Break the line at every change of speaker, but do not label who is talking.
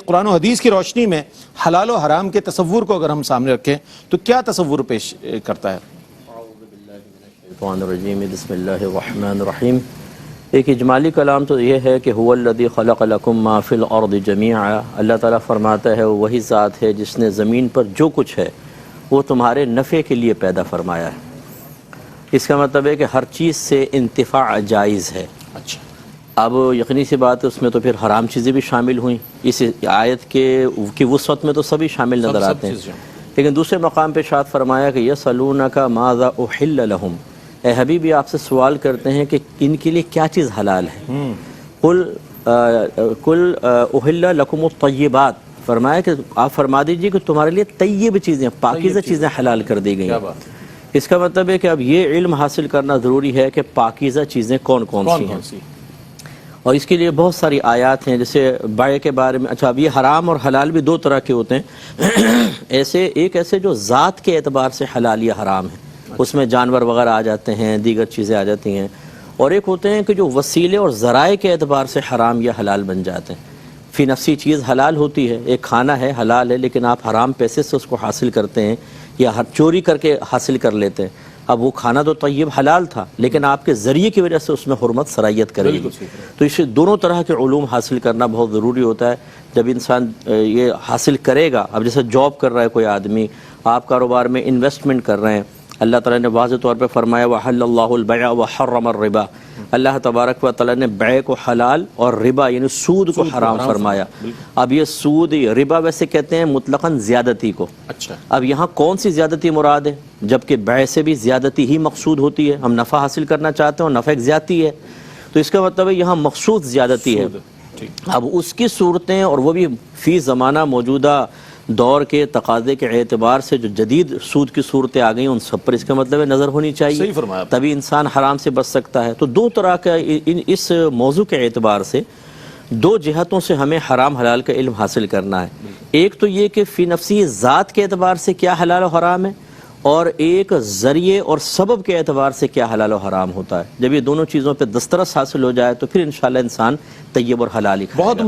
قرآن و حدیث کی روشنی میں حلال و حرام کے تصور کو اگر ہم سامنے رکھیں تو کیا تصور پیش کرتا ہے؟
الشیطان الرجیم بسم اللہ الرحمن الرحیم۔ ایک اجمالی کلام تو یہ ہے کہ هو الذی خلق لکم ما فی الارض جمیعا، اللہ تعالیٰ فرماتا ہے وہی ذات ہے جس نے زمین پر جو کچھ ہے وہ تمہارے نفع کے لیے پیدا فرمایا ہے۔ اس کا مطلب ہے کہ ہر چیز سے انتفاع جائز ہے۔
اچھا،
اب یقینی سی بات ہے اس میں تو پھر حرام چیزیں بھی شامل ہوئیں، اس آیت کی وسعت میں تو سبھی شامل نظر آتے ہیں، لیکن دوسرے مقام پہ ارشاد فرمایا کہ یسألونک ماذا احل لہم، اے حبیبی آپ سے سوال کرتے ہیں کہ ان کے لیے کیا چیز حلال ہے۔ قل احل لکم الطیبات، فرمایا کہ آپ فرما دیجئے کہ تمہارے لیے طیب چیزیں، پاکیزہ چیزیں حلال کر دی گئی ہیں۔ اس کا مطلب ہے کہ اب یہ علم حاصل کرنا ضروری ہے کہ پاکیزہ چیزیں کون کون سی ہیں، اور اس کے لیے بہت ساری آیات ہیں، جیسے بیع کے بارے میں۔ اچھا، اب یہ حرام اور حلال بھی دو طرح کے ہوتے ہیں، ایک ایسے جو ذات کے اعتبار سے حلال یا حرام ہے، اس میں جانور وغیرہ آ جاتے ہیں، دیگر چیزیں آ جاتی ہیں، اور ایک ہوتے ہیں کہ جو وسیلے اور ذرائع کے اعتبار سے حرام یا حلال بن جاتے ہیں۔ فی نفسی چیز حلال ہوتی ہے، ایک کھانا ہے حلال ہے، لیکن آپ حرام پیسے سے اس کو حاصل کرتے ہیں یا چوری کر کے حاصل کر لیتے ہیں۔ اب وہ کھانا تو طیب حلال تھا، لیکن آپ کے ذریعے کی وجہ سے اس میں حرمت سرایت کرے گی۔ تو اسے دونوں طرح کے علوم حاصل کرنا بہت ضروری ہوتا ہے۔ جب انسان یہ حاصل کرے گا، اب جیسے جاب کر رہا ہے کوئی آدمی، آپ کاروبار میں انویسٹمنٹ کر رہے ہیں، اللہ تعالیٰ نے واضح طور پہ فرمایا وَحَلَّ اللَّهُ الْبَيْعَ وَحَرَّمَ الرِّبَا، اللہ تبارک و تعالیٰ نے بیع کو حلال اور ربا یعنی سود کو حرام فرمایا۔ اب یہ سود، ربا ویسے کہتے ہیں مطلقاً زیادتی کو۔
اچھا،
اب یہاں کون سی زیادتی مراد ہے؟ جبکہ بیع سے بھی زیادتی ہی مقصود ہوتی ہے، ہم نفع حاصل کرنا چاہتے ہیں اور نفع ایک زیادتی ہے، تو اس کا مطلب ہے یہاں مقصود زیادتی ہے۔ اب اس کی صورتیں، اور وہ بھی فی زمانہ موجودہ دور کے تقاضے کے اعتبار سے جو جدید سود کی صورتیں آ گئی، ان سب پر اس کا مطلب ہے نظر ہونی چاہیے، تبھی انسان حرام سے بچ سکتا ہے۔ تو دو طرح کا اس موضوع کے اعتبار سے دو جہتوں سے ہمیں حرام حلال کا علم حاصل کرنا ہے۔ ایک تو یہ کہ فی نفسی ذات کے اعتبار سے کیا حلال و حرام ہے، اور ایک ذریعے اور سبب کے اعتبار سے کیا حلال و حرام ہوتا ہے۔ جب یہ دونوں چیزوں پہ دسترس حاصل ہو جائے تو پھر انشاءاللہ انسان طیب اور حلال ہی کھائے گا۔